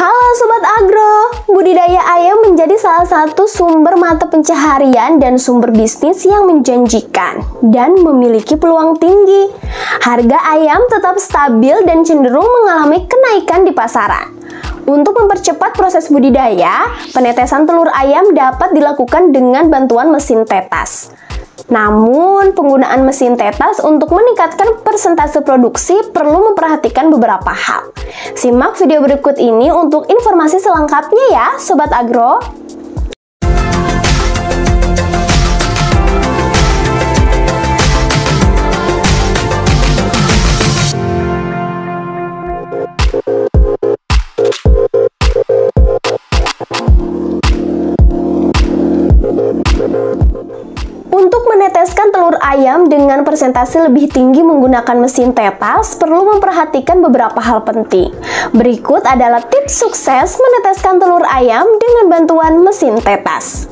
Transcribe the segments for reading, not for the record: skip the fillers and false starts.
Halo Sobat Agro, budidaya ayam menjadi salah satu sumber mata pencaharian dan sumber bisnis yang menjanjikan dan memiliki peluang tinggi. Harga ayam tetap stabil dan cenderung mengalami kenaikan di pasaran. Untuk mempercepat proses budidaya, penetesan telur ayam dapat dilakukan dengan bantuan mesin tetas. Namun, penggunaan mesin tetas untuk meningkatkan persentase produksi perlu memperhatikan beberapa hal. Simak video berikut ini untuk informasi selengkapnya ya, Sobat Agro. Untuk meneteskan telur ayam dengan persentase lebih tinggi menggunakan mesin tetas, perlu memperhatikan beberapa hal penting. Berikut adalah tips sukses meneteskan telur ayam dengan bantuan mesin tetas.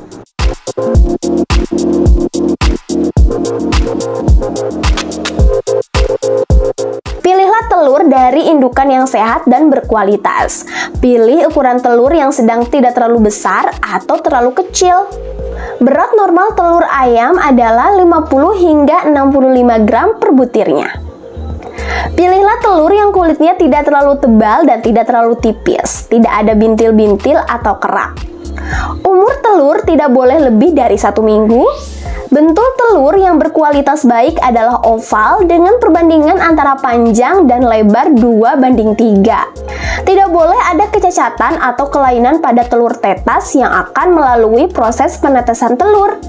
Pilihlah telur dari indukan yang sehat dan berkualitas. Pilih ukuran telur yang sedang tidak terlalu besar atau terlalu kecil. Berat normal telur ayam adalah 50 hingga 65 gram per butirnya. Pilihlah telur yang kulitnya tidak terlalu tebal dan tidak terlalu tipis, tidak ada bintil-bintil atau kerak. Umur telur tidak boleh lebih dari 1 minggu. Bentuk telur yang berkualitas baik adalah oval dengan perbandingan antara panjang dan lebar 2:3. Tidak boleh ada kecacatan atau kelainan pada telur tetas yang akan melalui proses penetesan telur.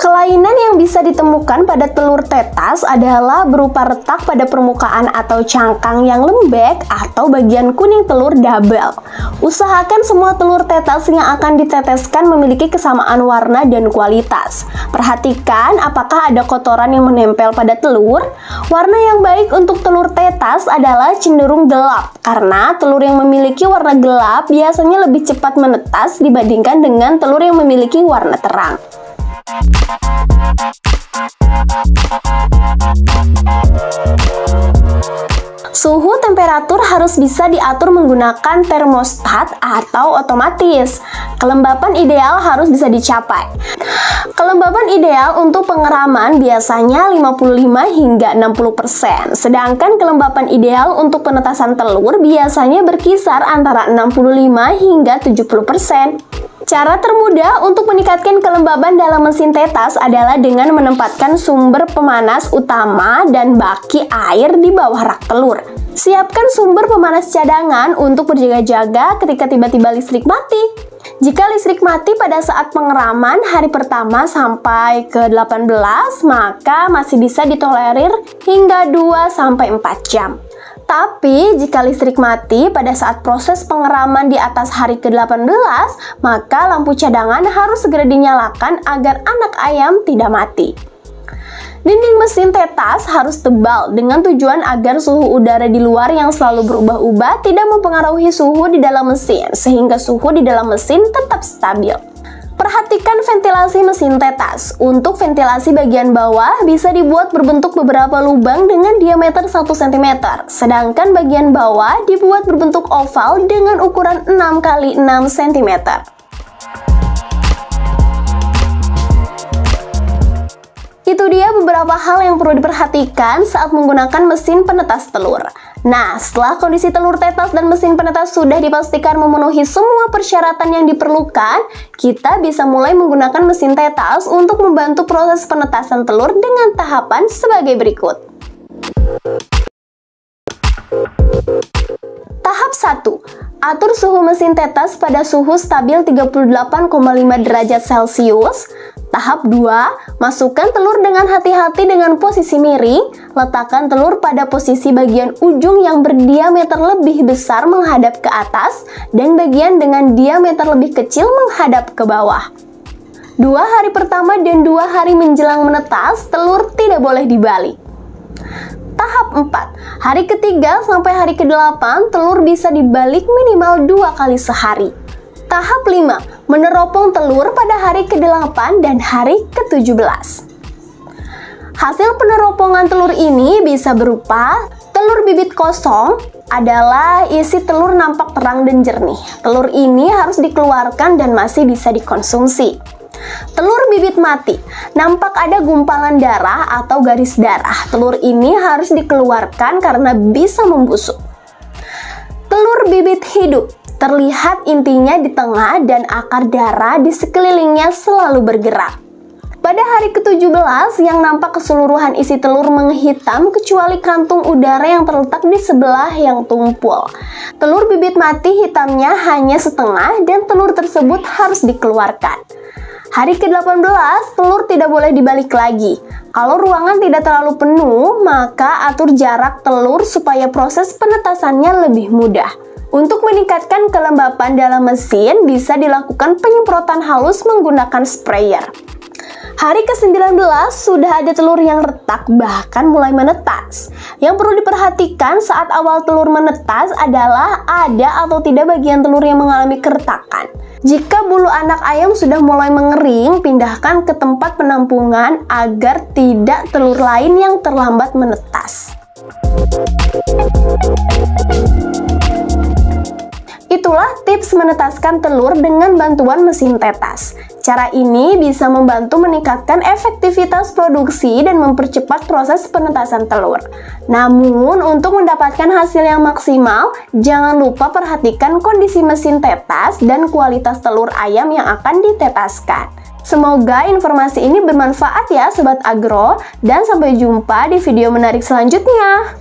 Kelainan yang bisa ditemukan pada telur tetas adalah berupa retak pada permukaan atau cangkang yang lembek atau bagian kuning telur double. Usahakan semua telur tetas yang akan diteteskan memiliki kesamaan warna dan kualitas. Perhatikan apakah ada kotoran yang menempel pada telur. Warna yang baik untuk telur tetas adalah cenderung gelap, karena telur yang memiliki warna gelap biasanya lebih cepat menetas dibandingkan dengan telur yang memiliki warna terang. Suhu temperatur harus bisa diatur menggunakan termostat atau otomatis. Kelembapan ideal harus bisa dicapai. Kelembapan ideal untuk pengeraman biasanya 55 hingga 60%, sedangkan kelembapan ideal untuk penetasan telur biasanya berkisar antara 65 hingga 70%. Cara termudah untuk meningkatkan kelembaban dalam mesin tetas adalah dengan menempatkan sumber pemanas utama dan baki air di bawah rak telur. Siapkan sumber pemanas cadangan untuk berjaga-jaga ketika tiba-tiba listrik mati. Jika listrik mati pada saat pengeraman hari pertama sampai ke-18, maka masih bisa ditolerir hingga 2-4 jam. Tapi, jika listrik mati pada saat proses pengeraman di atas hari ke-18, maka lampu cadangan harus segera dinyalakan agar anak ayam tidak mati. Dinding mesin tetas harus tebal dengan tujuan agar suhu udara di luar yang selalu berubah-ubah tidak mempengaruhi suhu di dalam mesin, sehingga suhu di dalam mesin tetap stabil. Perhatikan ventilasi mesin tetas. Untuk ventilasi bagian bawah bisa dibuat berbentuk beberapa lubang dengan diameter 1 cm, sedangkan bagian bawah dibuat berbentuk oval dengan ukuran 6 x 6 cm. Itu dia beberapa hal yang perlu diperhatikan saat menggunakan mesin penetas telur. Nah, setelah kondisi telur tetas dan mesin penetas sudah dipastikan memenuhi semua persyaratan yang diperlukan, kita bisa mulai menggunakan mesin tetas untuk membantu proses penetasan telur dengan tahapan sebagai berikut. Tahap 1. Atur suhu mesin tetas pada suhu stabil 38,5 derajat Celcius. Tahap 2. Masukkan telur dengan hati-hati dengan posisi miring. Letakkan telur pada posisi bagian ujung yang berdiameter lebih besar menghadap ke atas dan bagian dengan diameter lebih kecil menghadap ke bawah. 2 hari pertama dan 2 hari menjelang menetas, telur tidak boleh dibalik. Tahap 4. Hari ketiga sampai hari ke-8, telur bisa dibalik minimal 2 kali sehari. Tahap 5. Meneropong telur pada hari ke-8 dan hari ke-17. Hasil peneropongan telur ini bisa berupa Telur bibit kosong adalah isi telur nampak terang dan jernih. Telur ini harus dikeluarkan dan masih bisa dikonsumsi. Telur bibit mati, nampak ada gumpalan darah atau garis darah. Telur ini harus dikeluarkan karena bisa membusuk. Telur bibit hidup, terlihat intinya di tengah dan akar darah di sekelilingnya selalu bergerak. Pada hari ke-17 yang nampak keseluruhan isi telur menghitam kecuali kantung udara yang terletak di sebelah yang tumpul. Telur bibit mati hitamnya hanya setengah dan telur tersebut harus dikeluarkan. Hari ke-18 telur tidak boleh dibalik lagi. Kalau ruangan tidak terlalu penuh, maka atur jarak telur supaya proses penetasannya lebih mudah. Untuk meningkatkan kelembapan dalam mesin, bisa dilakukan penyemprotan halus menggunakan sprayer. Hari ke-19 sudah ada telur yang retak bahkan mulai menetas. Yang perlu diperhatikan saat awal telur menetas adalah ada atau tidak bagian telur yang mengalami keretakan. Jika bulu anak ayam sudah mulai mengering, pindahkan ke tempat penampungan agar tidak telur lain yang terlambat menetas. Itulah tips menetaskan telur dengan bantuan mesin tetas. Cara ini bisa membantu meningkatkan efektivitas produksi dan mempercepat proses penetasan telur. Namun, untuk mendapatkan hasil yang maksimal, jangan lupa perhatikan kondisi mesin tetas dan kualitas telur ayam yang akan ditetaskan. Semoga informasi ini bermanfaat ya Sobat Agro, dan sampai jumpa di video menarik selanjutnya.